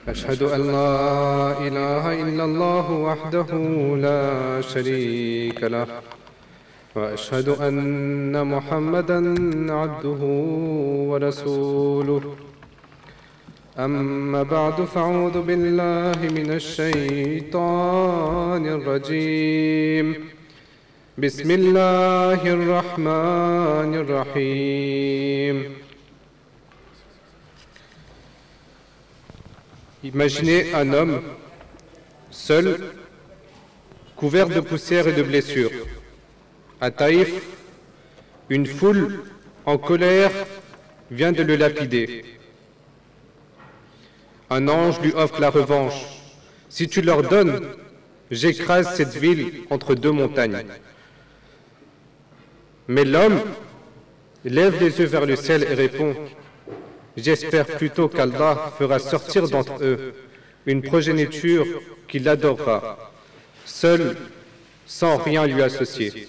أشهد أن لا إله إلا الله وحده لا شريك له وأشهد أن محمدًا عبده ورسوله أما بعد فأعوذ بالله من الشيطان الرجيم بسم الله الرحمن الرحيم. Imaginez un homme seul, couvert de poussière et de blessures. À Taïf, une foule en colère vient de le lapider. Un ange lui offre la revanche. Si tu leur donnes, j'écrase cette ville entre deux montagnes. Mais l'homme lève les yeux vers le ciel et répond: j'espère plutôt qu'Allah fera sortir d'entre eux une progéniture qui l'adorera, seul, sans rien lui associer.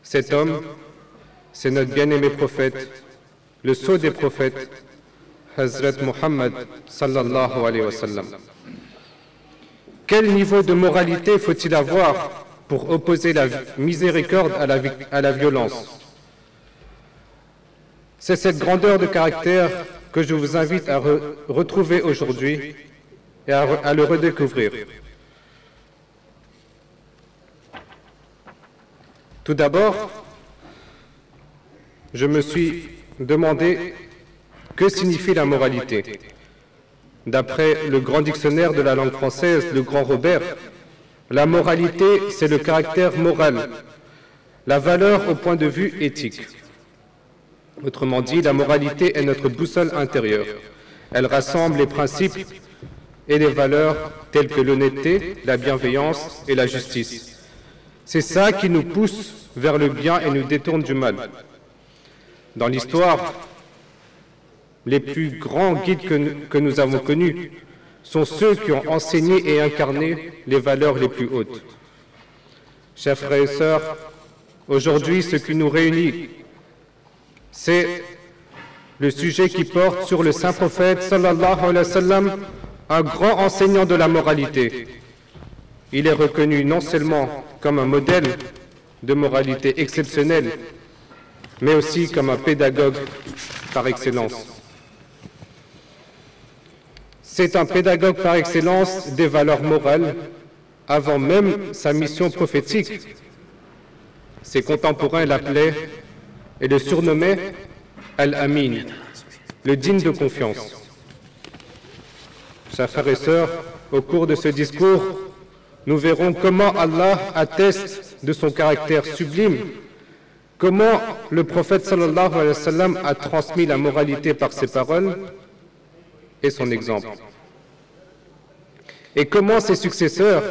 Cet homme, c'est notre bien-aimé prophète, le sceau des prophètes, Hazrat Muhammad sallallahu alayhi wa sallam. Quel niveau de moralité faut-il avoir pour opposer la miséricorde à la violence? C'est cette grandeur de caractère que je vous invite à retrouver aujourd'hui et à le redécouvrir. Tout d'abord, je me suis demandé que signifie la moralité. D'après le grand dictionnaire de la langue française, le grand Robert, la moralité, c'est le caractère moral, la valeur au point de vue éthique. Autrement dit, la moralité est notre boussole intérieure. Elle rassemble les principes et les valeurs telles que l'honnêteté, la bienveillance et la justice. C'est ça qui nous pousse vers le bien et nous détourne du mal. Dans l'histoire, les plus grands guides que nous avons connus sont ceux qui ont enseigné et incarné les valeurs les plus hautes. Chers frères et sœurs, aujourd'hui, ce qui nous réunit, c'est le sujet qui porte sur le saint prophète sallallahu alayhi wa sallam, un grand enseignant de la moralité. Il est reconnu non seulement comme un modèle de moralité exceptionnelle, mais aussi comme un pédagogue par excellence. C'est un pédagogue par excellence des valeurs morales avant même sa mission prophétique. Ses contemporains l'appelaient et le surnommait Al-Amin, le digne de confiance. Chers frères et sœurs, au cours de ce discours, nous verrons comment Allah atteste de son caractère sublime, comment le prophète sallallahu alayhi wa sallam a transmis la moralité par ses paroles et son exemple, et comment ses successeurs,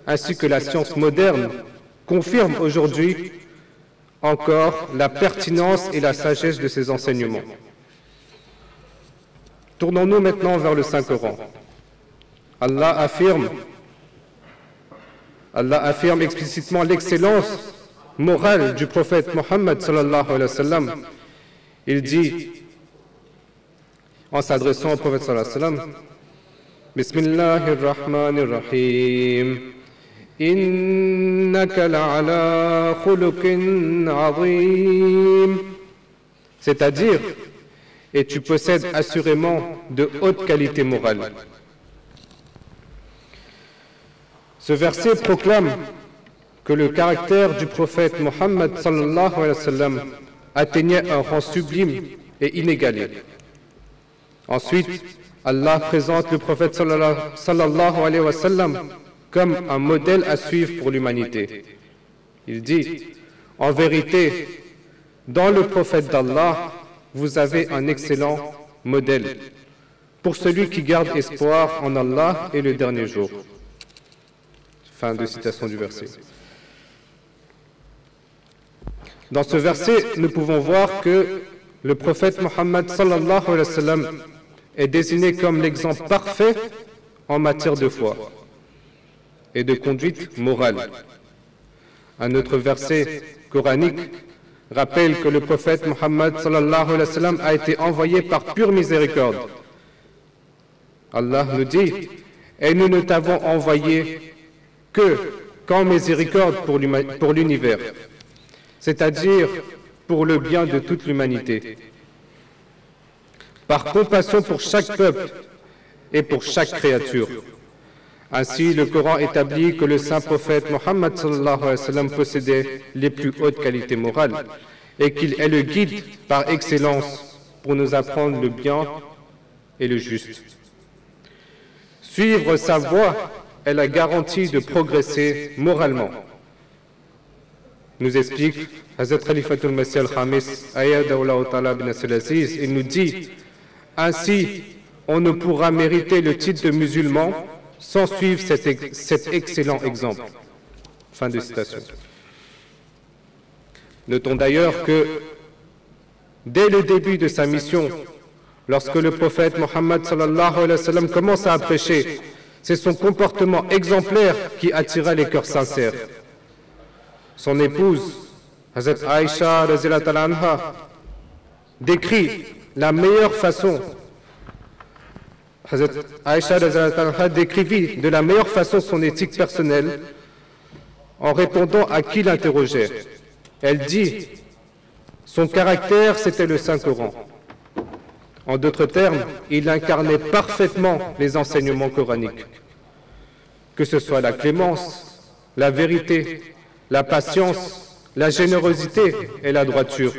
ainsi que la science moderne, confirment aujourd'hui encore la pertinence et la sagesse de ces enseignements. Tournons-nous maintenant vers le Saint-Coran. Allah affirme explicitement l'excellence morale du prophète Mohammed sallallahu alayhi wa sallam. Il dit, en s'adressant au prophète sallallahu alayhi wa sallam, Bismillahirrahmanirrahim. Innaka la'ala khuluqin azim. C'est-à-dire, et tu possèdes assurément de haute qualité morale. Ce verset proclame que le caractère du prophète Mohammed sallallahu alayhi wa sallam atteignait un rang sublime et inégalé. Ensuite, Allah présente le prophète sallallahu alayhi wa sallam comme un modèle à suivre pour l'humanité. Il dit, en vérité, dans le prophète d'Allah, vous avez un excellent modèle pour celui qui garde espoir en Allah et le dernier jour. Fin de citation du verset. Dans ce verset, nous pouvons voir que le prophète Mohammed sallallahu alayhi wa sallam est désigné comme l'exemple parfait en matière de foi et de conduite morale. Un autre verset coranique rappelle que le prophète Mohammed sallallahu alayhi wa sallam a été envoyé par pure miséricorde. Allah nous dit « Et nous ne t'avons envoyé que qu'en miséricorde pour l'univers, c'est-à-dire pour le bien de toute l'humanité, par compassion pour chaque peuple et pour chaque créature. » Ainsi, le Coran établit que le saint prophète Mohammed sallallahu alayhi wa sallam possédait les plus hautes qualités morales et qu'il est le guide par excellence pour nous apprendre le bien et le juste. Suivre sa voie est la garantie de progresser moralement. Nous explique Hazrat Khalifatul Masih al-Khamis, Ayyadahullahu ta'ala bin Aziz, il nous dit « Ainsi, on ne pourra mériter le titre de musulman sans suivre cet excellent exemple. » Fin de citation. Notons d'ailleurs que dès le début de sa mission, lorsque le prophète Mohammed sallallahu alayhi wa sallam commence à prêcher, c'est son comportement exemplaire qui attira les cœurs sincères. Son épouse, Hazrat Aïcha radhiyallahu anha, décrit la meilleure façon. Hazrat Aïcha radhiyallahu anha décrivit de la meilleure façon son éthique personnelle en répondant à qui l'interrogeait. Elle dit, son caractère c'était le Saint-Coran. En d'autres termes, il incarnait parfaitement les enseignements coraniques. Que ce soit la clémence, la vérité, la patience, la générosité et la droiture,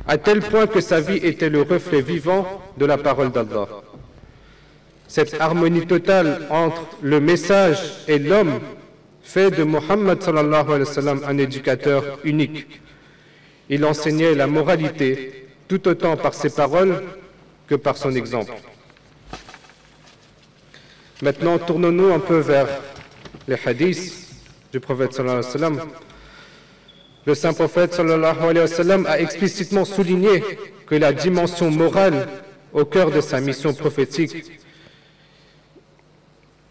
à tel point que sa vie était le reflet vivant de la parole d'Allah. Cette harmonie totale entre le message et l'homme fait de Mohammed sallallahu alayhi wa sallam un éducateur unique. Il enseignait la moralité tout autant par ses paroles que par son exemple. Maintenant, tournons-nous un peu vers les hadiths du prophète sallallahu alayhi wa sallam. Le saint prophète sallallahu alayhi wa sallam a explicitement souligné que la dimension morale au cœur de sa mission prophétique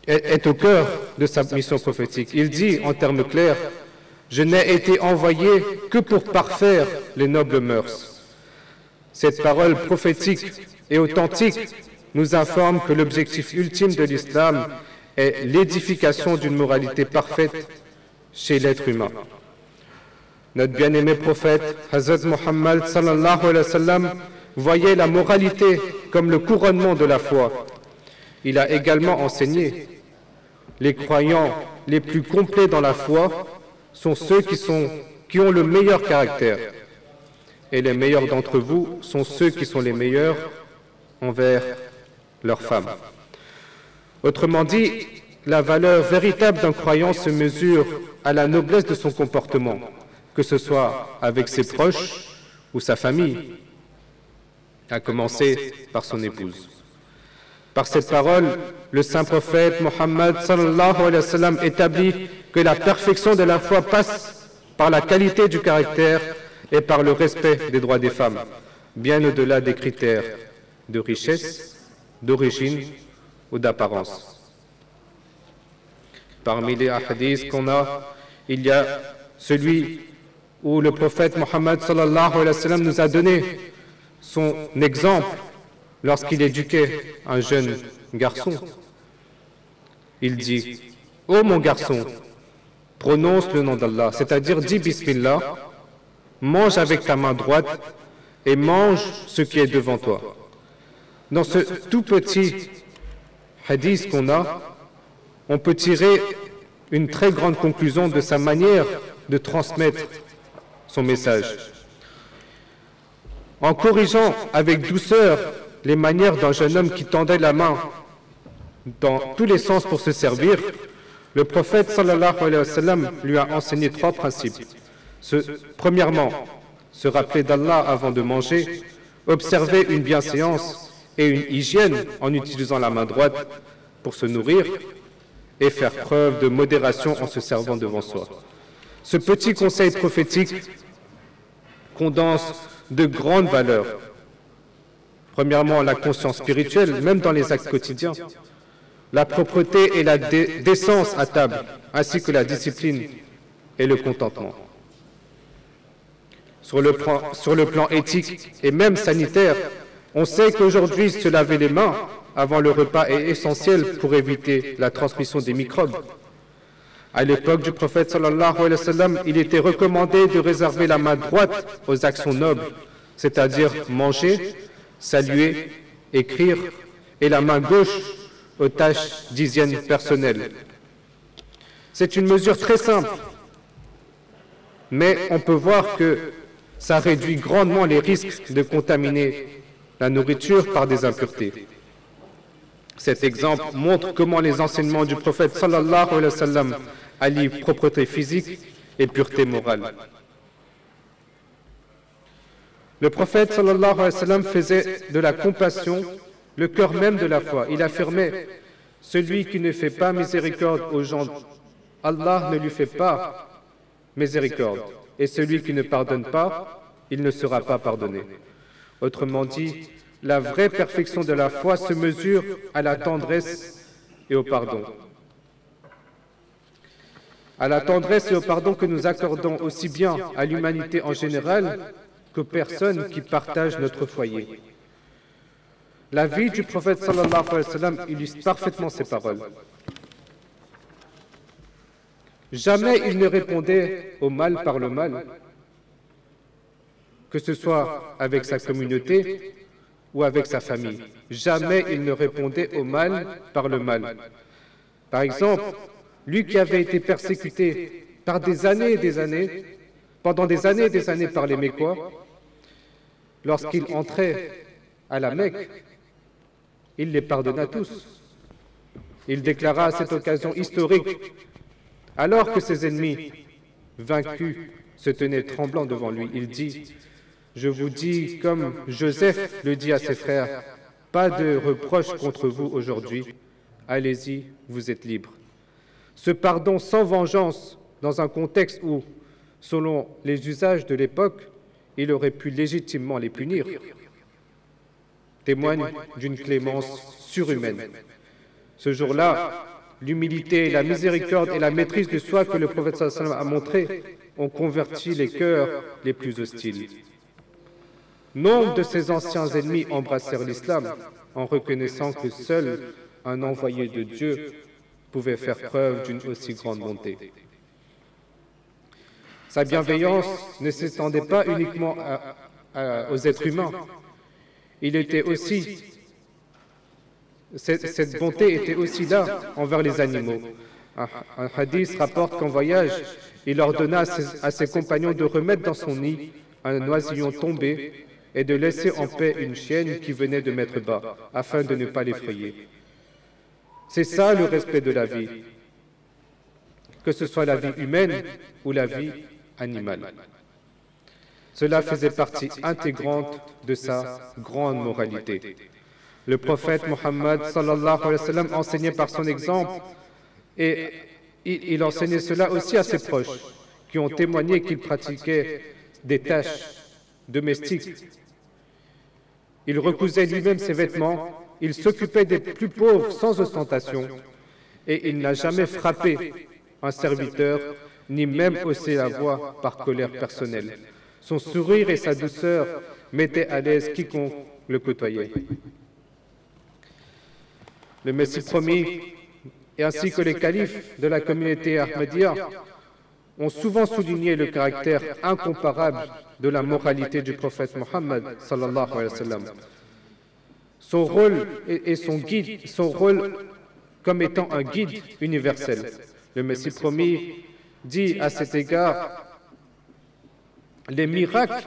est au cœur de sa mission prophétique. Il dit en termes clairs, « Je n'ai été envoyé que pour parfaire les nobles mœurs. » Cette parole prophétique et authentique nous informe que l'objectif ultime de l'islam est l'édification d'une moralité parfaite chez l'être humain. Notre bien-aimé prophète, Hazrat Muhammad sallallahu alayhi wa sallam, voyait la moralité comme le couronnement de la foi. Il a également enseigné les croyants les plus complets dans la foi sont ceux qui ont le meilleur caractère. Et les meilleurs d'entre vous sont ceux qui sont les meilleurs envers leurs femmes. Autrement dit, la valeur véritable d'un croyant se mesure à la noblesse de son comportement, que ce soit avec ses proches ou sa famille, à commencer par son épouse. Par cette parole, le saint prophète Mohammed sallallahu alayhi wa sallam établit que la perfection de la foi passe par la qualité du caractère et par le respect des droits des femmes, bien au-delà des critères de richesse, d'origine ou d'apparence. Parmi les hadiths qu'on a, il y a celui où le prophète Mohammed sallallahu alayhi wa sallam nous a donné son exemple lorsqu'il éduquait un jeune garçon. Il dit, « Ô mon garçon, prononce le nom d'Allah, c'est-à-dire dis Bismillah, mange avec ta main droite et mange ce qui est devant toi. » Dans ce tout petit hadith qu'on a, on peut tirer une très grande conclusion de sa manière de transmettre son message. En corrigeant avec douceur les manières d'un jeune homme qui tendait la main dans tous les sens pour se servir, le prophète sallallahu alayhi wa sallam lui a enseigné trois principes. Premièrement, se rappeler d'Allah avant de manger, observer une bienséance et une hygiène en utilisant la main droite pour se nourrir et faire preuve de modération en se servant devant soi. Ce petit conseil prophétique condense de grandes valeurs. Premièrement, la conscience spirituelle, même dans les actes quotidiens, la propreté et la décence à table, ainsi que la discipline et le contentement. Sur le plan éthique et même sanitaire, on sait qu'aujourd'hui, se laver les mains avant le repas est essentiel pour éviter la transmission des microbes. À l'époque du prophète sallallahu alayhi wa sallam, il était recommandé de réserver la main droite aux actions nobles, c'est-à-dire manger, saluer, écrire, et la main gauche aux tâches d'hygiène personnelle. C'est une mesure très simple, mais on peut voir que ça réduit grandement les risques de contaminer la nourriture par des impuretés. Cet exemple montre comment les enseignements du prophète sallallahu alayhi wa sallam allient propreté physique et pureté morale. Le prophète sallallahu alayhi wa sallam faisait de la compassion le cœur même de la foi. Il affirmait « Celui qui ne fait pas miséricorde aux gens, Allah ne lui fait pas miséricorde. Et celui qui ne pardonne pas, il ne sera pas pardonné. » Autrement dit, la vraie perfection de la foi se mesure à la tendresse et au pardon. À la tendresse et au pardon que nous accordons aussi bien à l'humanité en général qu'aux personnes qui partagent notre foyer. La vie du prophète sallallahu alayhi wa sallam illustre parfaitement ces paroles. Jamais il ne répondait au mal par le mal, que ce soit avec sa communauté ou avec sa famille. Jamais il ne répondait au mal par le mal. Par exemple, lui qui avait été persécuté par des années et des années, pendant des années et des années par les Mécois, lorsqu'il entrait à la Mecque, il les pardonna tous. Il déclara à cette occasion historique, alors que ses ennemis, vaincus, se tenaient tremblants devant lui, il dit « Je vous dis, comme Joseph le dit à ses frères, pas de reproche contre vous aujourd'hui, allez-y, vous êtes libres. » Ce pardon sans vengeance, dans un contexte où, selon les usages de l'époque, il aurait pu légitimement les punir, témoigne d'une clémence surhumaine. Ce jour-là, l'humilité, la miséricorde et la maîtrise de soi que le prophète sallallahu alayhi wa sallam a montré ont converti les cœurs les plus hostiles. Nombre de ses anciens ennemis embrassèrent l'islam en reconnaissant que seul un envoyé de Dieu pouvait faire preuve d'une aussi grande bonté. Sa bienveillance ne s'étendait pas uniquement aux êtres humains. Il était aussi, cette bonté était aussi là envers les animaux. Un hadith rapporte qu'en voyage, il ordonna à ses compagnons de remettre dans son nid un oisillon tombé et de laisser en paix une chienne qui venait de mettre bas, afin de ne pas l'effrayer. C'est ça le respect de la vie, que ce soit la vie humaine ou la vie animale. Cela faisait partie intégrante de sa grande moralité. Le prophète Mohammed sallallahu alayhi wa sallam enseignait par son exemple et il enseignait cela aussi à ses proches qui ont témoigné qu'il pratiquait des tâches domestiques. Il recousait lui-même ses vêtements, il s'occupait des plus pauvres sans ostentation et il n'a jamais frappé un serviteur ni même haussé la voix par colère personnelle. Son sourire et sa douceur mettaient à l'aise quiconque le côtoyait. Le Messie promis, et ainsi que les califes de la communauté Ahmadiyya, ont souvent souligné le caractère incomparable de la moralité du prophète Mohammed sallallahu alayhi wa sallam. Son rôle et son rôle comme étant un guide universel. Le Messie promis dit à cet égard: les miracles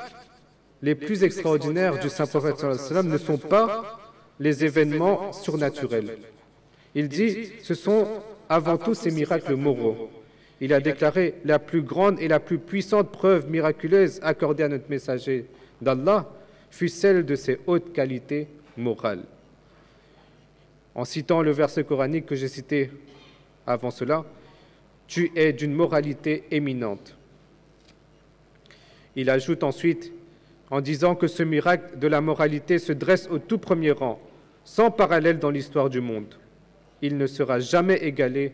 les plus extraordinaires du saint prophète sallallahu alayhi wa sallam ne sont pas les événements surnaturels. Il dit, ce sont avant tout ces miracles moraux. Il a déclaré, la plus grande et la plus puissante preuve miraculeuse accordée à notre messager d'Allah fut celle de ses hautes qualités morales. En citant le verset coranique que j'ai cité avant cela, tu es d'une moralité éminente. Il ajoute ensuite, en disant que ce miracle de la moralité se dresse au tout premier rang, sans parallèle dans l'histoire du monde. Il ne sera jamais égalé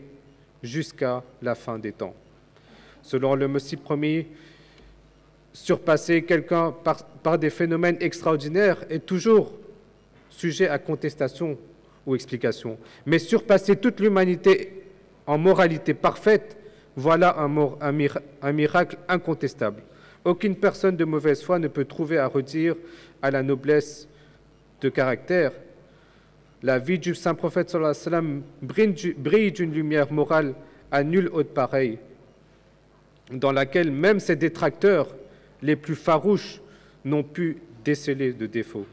jusqu'à la fin des temps. Selon le Messie promis, surpasser quelqu'un par des phénomènes extraordinaires est toujours sujet à contestation ou explication. Mais surpasser toute l'humanité en moralité parfaite, voilà un miracle incontestable. Aucune personne de mauvaise foi ne peut trouver à redire à la noblesse de caractère. La vie du saint prophète sallallahu alayhi wa sallam brille d'une lumière morale à nul autre pareil, dans laquelle même ses détracteurs les plus farouches n'ont pu déceler de défauts.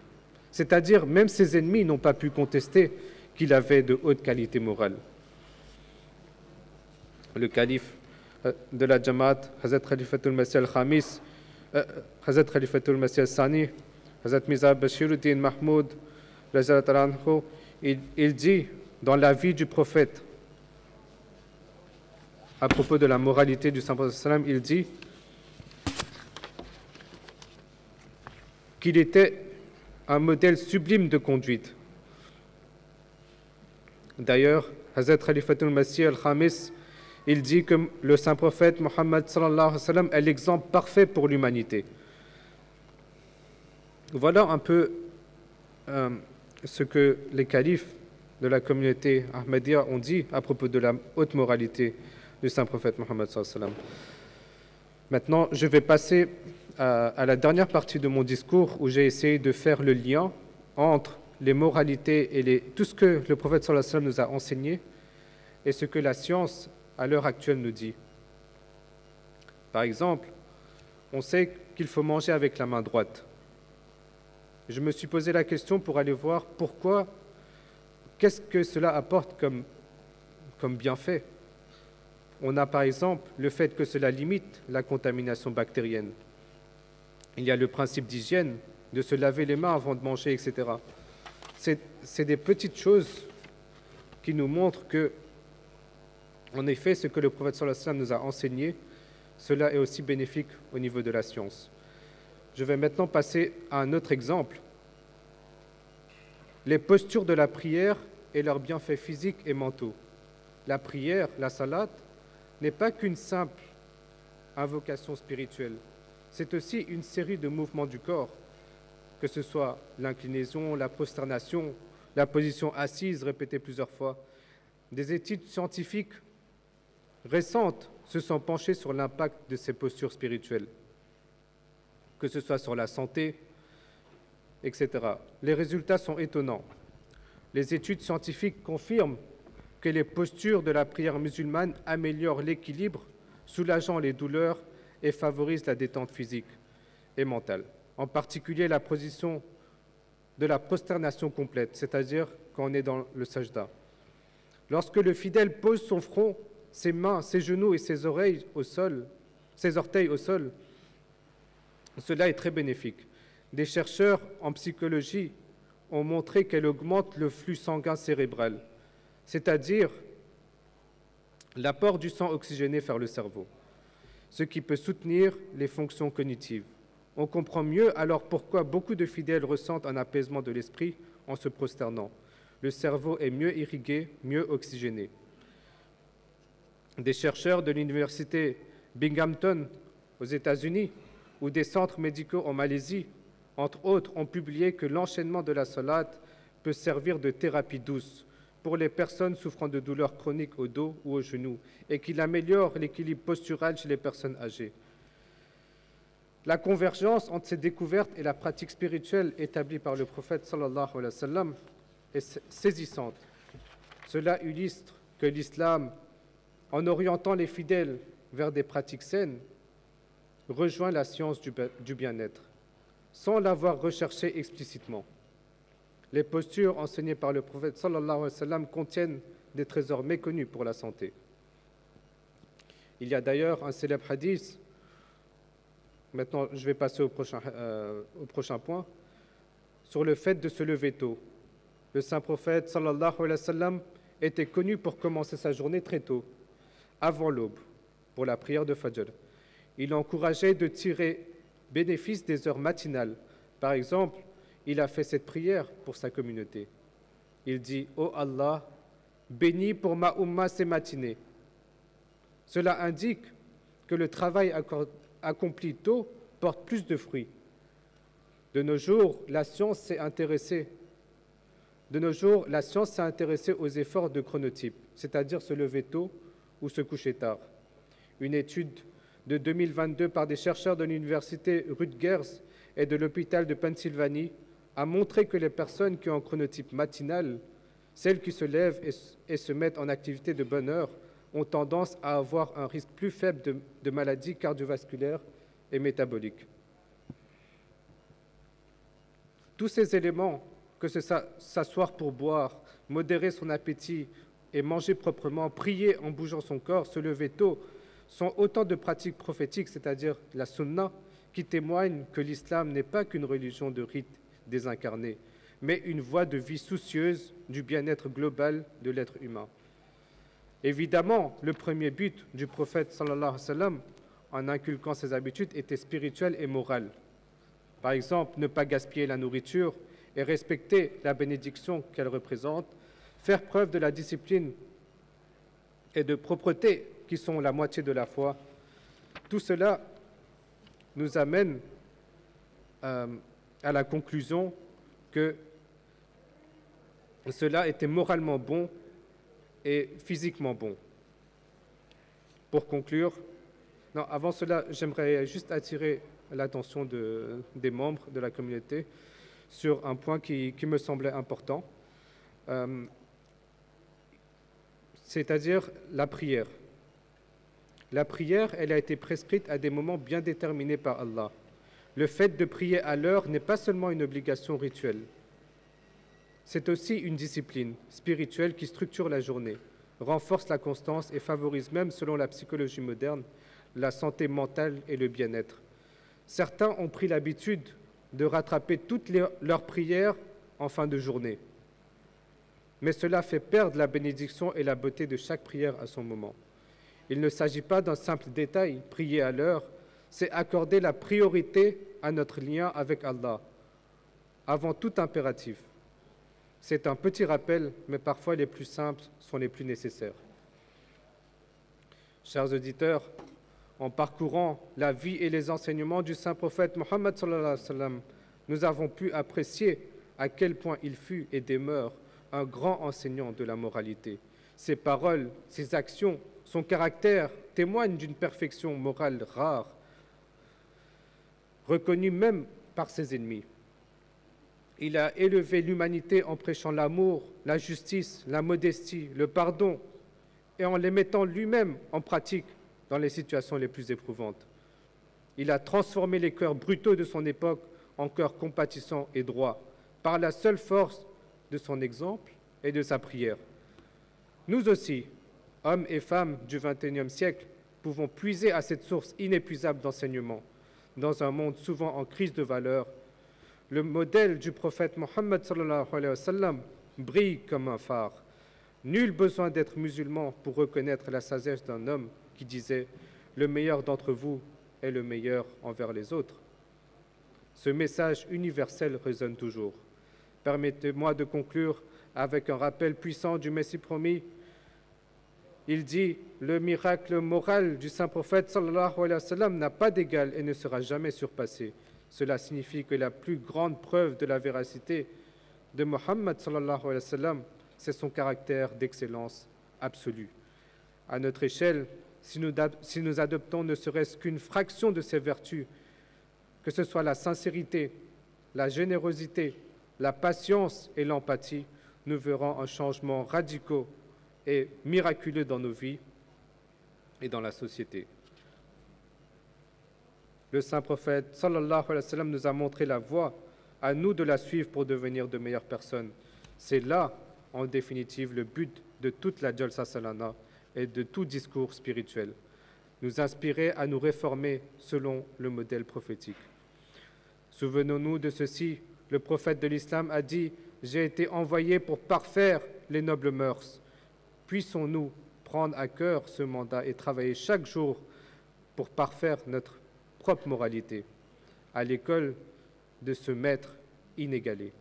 C'est-à-dire, même ses ennemis n'ont pas pu contester qu'il avait de haute qualité morale. Le calife de la Jamaat, Hazrat Khalifatul Masih al-Khamis, Hazrat Khalifatul Masih al-Sani, Hazrat Mirza Bashiruddin Mahmoud, il dit dans la vie du prophète, à propos de la moralité du saint prophète, il dit qu'il était un modèle sublime de conduite. D'ailleurs, Hazrat Khalifatul Masih al-Khamis, il dit que le saint prophète Mohammed sallallahu alayhi wa sallam est l'exemple parfait pour l'humanité. Voilà un peu ce que les califes de la communauté Ahmadiyya ont dit à propos de la haute moralité du saint prophète Mohammed sallallahu alayhi wa sallam. Maintenant, je vais passer à la dernière partie de mon discours où j'ai essayé de faire le lien entre les moralités et tout ce que le prophète sallallahu alayhi wa sallam nous a enseigné et ce que la science à l'heure actuelle nous dit. Par exemple, on sait qu'il faut manger avec la main droite. Je me suis posé la question pour aller voir pourquoi, qu'est-ce que cela apporte comme bienfait. On a par exemple le fait que cela limite la contamination bactérienne. Il y a le principe d'hygiène, de se laver les mains avant de manger, etc. C'est des petites choses qui nous montrent que, en effet, ce que le prophète sallallahu alayhi wa sallam nous a enseigné, cela est aussi bénéfique au niveau de la science. Je vais maintenant passer à un autre exemple. Les postures de la prière et leurs bienfaits physiques et mentaux. La prière, la salat, n'est pas qu'une simple invocation spirituelle. C'est aussi une série de mouvements du corps, que ce soit l'inclinaison, la prosternation, la position assise répétée plusieurs fois. Des études scientifiques récentes se sont penchées sur l'impact de ces postures spirituelles, que ce soit sur la santé, etc. Les résultats sont étonnants. Les études scientifiques confirment que les postures de la prière musulmane améliorent l'équilibre, soulageant les douleurs et favorisent la détente physique et mentale. En particulier la position de la prosternation complète, c'est-à-dire quand on est dans le sajda. Lorsque le fidèle pose son front, ses mains, ses genoux et ses orteils au sol, cela est très bénéfique. Des chercheurs en psychologie ont montré qu'elle augmente le flux sanguin cérébral, c'est-à-dire l'apport du sang oxygéné vers le cerveau, ce qui peut soutenir les fonctions cognitives. On comprend mieux alors pourquoi beaucoup de fidèles ressentent un apaisement de l'esprit en se prosternant. Le cerveau est mieux irrigué, mieux oxygéné. Des chercheurs de l'université Binghamton aux États-Unis ou des centres médicaux en Malaisie, entre autres, ont publié que l'enchaînement de la salat peut servir de thérapie douce pour les personnes souffrant de douleurs chroniques au dos ou aux genoux et qu'il améliore l'équilibre postural chez les personnes âgées. La convergence entre ces découvertes et la pratique spirituelle établie par le prophète sallallahu alayhi wa sallam est saisissante. Cela illustre que l'islam, en orientant les fidèles vers des pratiques saines, rejoint la science du bien-être, sans l'avoir recherché explicitement. Les postures enseignées par le prophète sallallahu alayhi wa sallam contiennent des trésors méconnus pour la santé. Il y a d'ailleurs un célèbre hadith. Maintenant, je vais passer au prochain point, sur le fait de se lever tôt. Le saint prophète sallallahu alayhi wa sallam était connu pour commencer sa journée très tôt, avant l'aube, pour la prière de Fajr. Il encourageait de tirer bénéfice des heures matinales. Par exemple, il a fait cette prière pour sa communauté. Il dit « Ô Allah, bénis pour ma umma ces matinées ». Cela indique que le travail accompli tôt porte plus de fruits. De nos jours, la science s'est intéressée De nos jours, la science s'est intéressée aux efforts de chronotype, c'est-à-dire se lever tôt ou se coucher tard. Une étude de 2022 par des chercheurs de l'université Rutgers et de l'hôpital de Pennsylvanie a montré que les personnes qui ont un chronotype matinal, celles qui se lèvent et se mettent en activité de bonne heure, ont tendance à avoir un risque plus faible de maladies cardiovasculaires et métaboliques. Tous ces éléments, que ce soit s'asseoir pour boire, modérer son appétit et manger proprement, prier en bougeant son corps, se lever tôt, sont autant de pratiques prophétiques, c'est-à-dire la sunna, qui témoignent que l'islam n'est pas qu'une religion de rites désincarnés, mais une voie de vie soucieuse du bien-être global de l'être humain. Évidemment, le premier but du prophète sallallahu alayhi wa sallam, en inculquant ses habitudes, était spirituel et moral. Par exemple, ne pas gaspiller la nourriture et respecter la bénédiction qu'elle représente, faire preuve de la discipline et de propreté qui sont la moitié de la foi. Tout cela nous amène à la conclusion que cela était moralement bon et physiquement bon. Pour conclure, avant cela, j'aimerais juste attirer l'attention des membres de la communauté sur un point qui me semblait important, c'est-à-dire la prière. La prière, elle a été prescrite à des moments bien déterminés par Allah. Le fait de prier à l'heure n'est pas seulement une obligation rituelle, c'est aussi une discipline spirituelle qui structure la journée, renforce la constance et favorise même, selon la psychologie moderne, la santé mentale et le bien-être. Certains ont pris l'habitude de rattraper toutes leurs prières en fin de journée. Mais cela fait perdre la bénédiction et la beauté de chaque prière à son moment. Il ne s'agit pas d'un simple détail, prier à l'heure, c'est accorder la priorité à notre lien avec Allah, avant tout impératif. C'est un petit rappel, mais parfois les plus simples sont les plus nécessaires. Chers auditeurs, en parcourant la vie et les enseignements du saint prophète Mohammed sallallahu alayhi wa sallam, nous avons pu apprécier à quel point il fut et demeure un grand enseignant de la moralité. Ses paroles, ses actions, son caractère témoignent d'une perfection morale rare, reconnue même par ses ennemis. Il a élevé l'humanité en prêchant l'amour, la justice, la modestie, le pardon, et en les mettant lui-même en pratique dans les situations les plus éprouvantes. Il a transformé les cœurs brutaux de son époque en cœurs compatissants et droits, par la seule force de son exemple et de sa prière. Nous aussi, hommes et femmes du XXIe siècle, pouvons puiser à cette source inépuisable d'enseignement. Dans un monde souvent en crise de valeurs, le modèle du prophète Mohammed sallallahu alayhi wa sallam brille comme un phare. Nul besoin d'être musulman pour reconnaître la sagesse d'un homme qui disait « Le meilleur d'entre vous est le meilleur envers les autres ». Ce message universel résonne toujours. Permettez-moi de conclure avec un rappel puissant du Messie promis. Il dit « Le miracle moral du saint prophète sallallahu alayhi wa sallam n'a pas d'égal et ne sera jamais surpassé. Cela signifie que la plus grande preuve de la véracité de Mohammed sallallahu alayhi wa sallam, c'est son caractère d'excellence absolue. À notre échelle, si nous adoptons ne serait-ce qu'une fraction de ces vertus, que ce soit la sincérité, la générosité, la patience et l'empathie, nous verrons un changement radical et miraculeux dans nos vies et dans la société. Le saint prophète sallallahu alayhi wa sallam nous a montré la voie, à nous de la suivre pour devenir de meilleures personnes. C'est là, en définitive, le but de toute la Jalsa Salana et de tout discours spirituel. Nous inspirer à nous réformer selon le modèle prophétique. Souvenons-nous de ceci, le prophète de l'islam a dit « J'ai été envoyé pour parfaire les nobles mœurs ». Puissons-nous prendre à cœur ce mandat et travailler chaque jour pour parfaire notre propre moralité, à l'école de ce maître inégalé.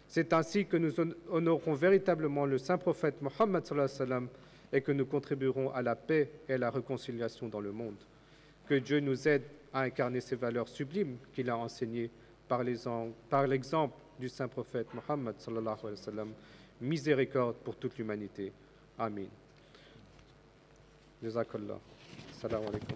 C'est ainsi que nous honorerons véritablement le saint prophète Mohammed sallallahu alayhi wa sallam et que nous contribuerons à la paix et à la réconciliation dans le monde. Que Dieu nous aide à incarner ces valeurs sublimes qu'il a enseignées par l'exemple du saint prophète Mohammed sallallahu alayhi wa sallam, miséricorde pour toute l'humanité. Amin. Jazakallah. Salam alaikum.